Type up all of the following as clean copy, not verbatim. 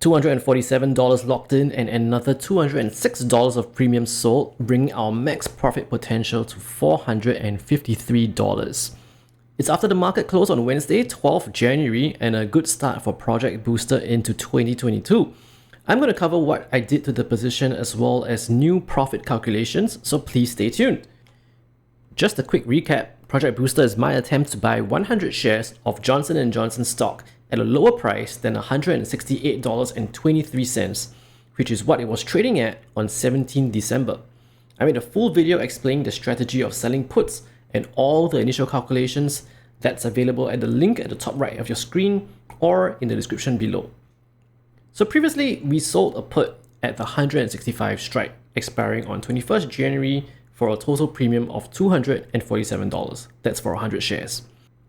$247 locked in and another $206 of premium sold, bringing our max profit potential to $453. It's after the market closed on Wednesday, 12th January, and a good start for Project Booster into 2022. I'm going to cover what I did to the position as well as new profit calculations, so please stay tuned. Just a quick recap, Project Booster is my attempt to buy 100 shares of Johnson & Johnson stock at a lower price than $168.23, which is what it was trading at on 17 December. I made a full video explaining the strategy of selling puts and all the initial calculations. That's available at the link at the top right of your screen or in the description below. So previously, we sold a put at the 165 strike, expiring on 21st January for a total premium of $247. That's for 100 shares.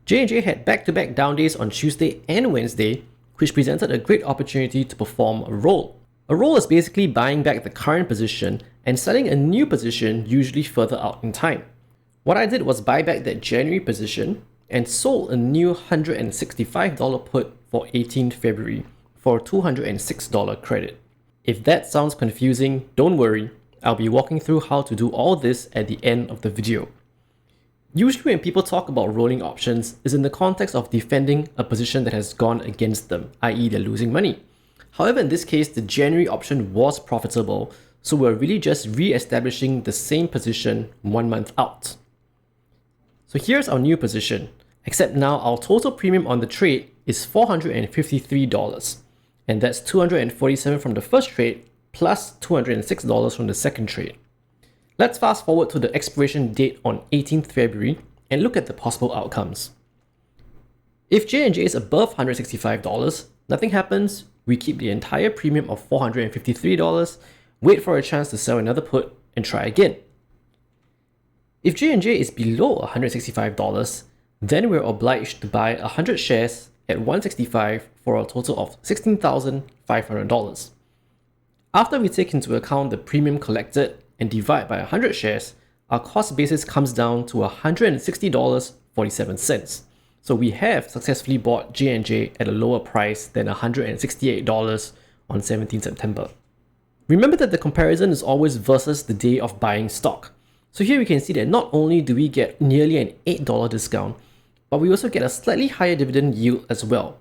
JNJ had back-to-back down days on Tuesday and Wednesday, which presented a great opportunity to perform a roll. A roll is basically buying back the current position and selling a new position, usually further out in time. What I did was buy back that January position and sold a new $165 put for 18th February for a $206 credit. If that sounds confusing, don't worry, I'll be walking through how to do all this at the end of the video. Usually when people talk about rolling options, is in the context of defending a position that has gone against them, i.e. they're losing money. However, in this case, the January option was profitable, so we're really just re-establishing the same position 1 month out. So here's our new position, except now our total premium on the trade is $453, and that's $247 from the first trade plus $206 from the second trade. Let's fast forward to the expiration date on 18th February and look at the possible outcomes. If JNJ is above $165, nothing happens, we keep the entire premium of $453, wait for a chance to sell another put, and try again. If JNJ is below $165, then we're obliged to buy 100 shares at $165 for a total of $16,500. After we take into account the premium collected and divide by 100 shares, our cost basis comes down to $160.47. So we have successfully bought JNJ at a lower price than $168 on 17 September. Remember that the comparison is always versus the day of buying stock. So here we can see that not only do we get nearly an $8 discount, but we also get a slightly higher dividend yield as well.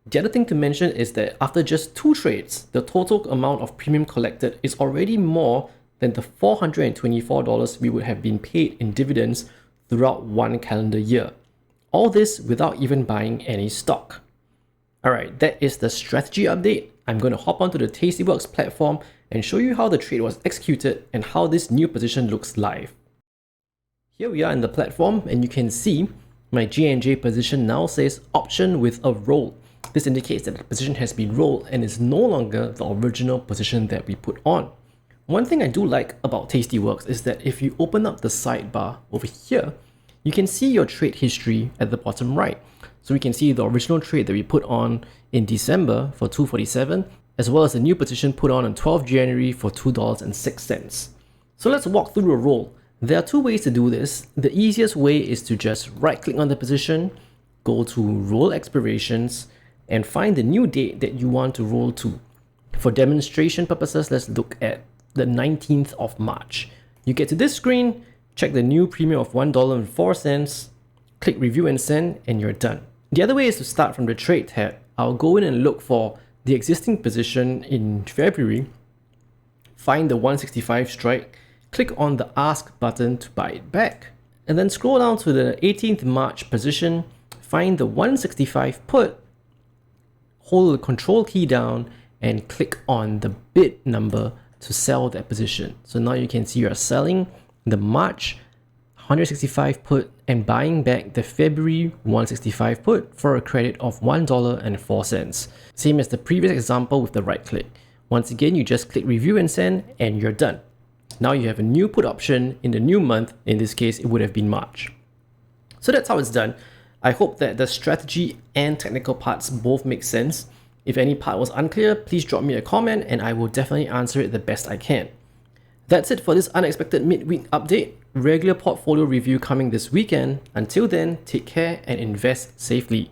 The other thing to mention is that after just 2 trades, the total amount of premium collected is already more than the $424 we would have been paid in dividends throughout 1 calendar year. All this without even buying any stock. Alright, that is the strategy update. I'm going to hop onto the Tastyworks platform and show you how the trade was executed and how this new position looks live. Here we are in the platform and you can see my JNJ position now says option with a roll. This indicates that the position has been rolled and is no longer the original position that we put on. One thing I do like about Tastyworks is that if you open up the sidebar over here, you can see your trade history at the bottom right. So we can see the original trade that we put on in December for $247, as well as the new position put on 12th January for $2.06. So let's walk through a roll. There are 2 ways to do this. The easiest way is to just right click on the position, go to roll expirations, and find the new date that you want to roll to. For demonstration purposes, let's look at the 19th of March. You get to this screen, check the new premium of $1.04, click review and send, and you're done. The other way is to start from the trade tab. I'll go in and look for the existing position in February, find the 165 strike, click on the ask button to buy it back, and then scroll down to the 18th March position, find the 165 put, hold the control key down, and click on the bid number to sell that position. So now you can see you're selling the March 165 put and buying back the February 165 put for a credit of $1.04. Same as the previous example with the right click. Once again, you just click review and send and you're done. Now you have a new put option in the new month. In this case, it would have been March. So that's how it's done. I hope that the strategy and technical parts both make sense. If any part was unclear, please drop me a comment and I will definitely answer it the best I can. That's it for this unexpected midweek update. Regular portfolio review coming this weekend. Until then, take care and invest safely.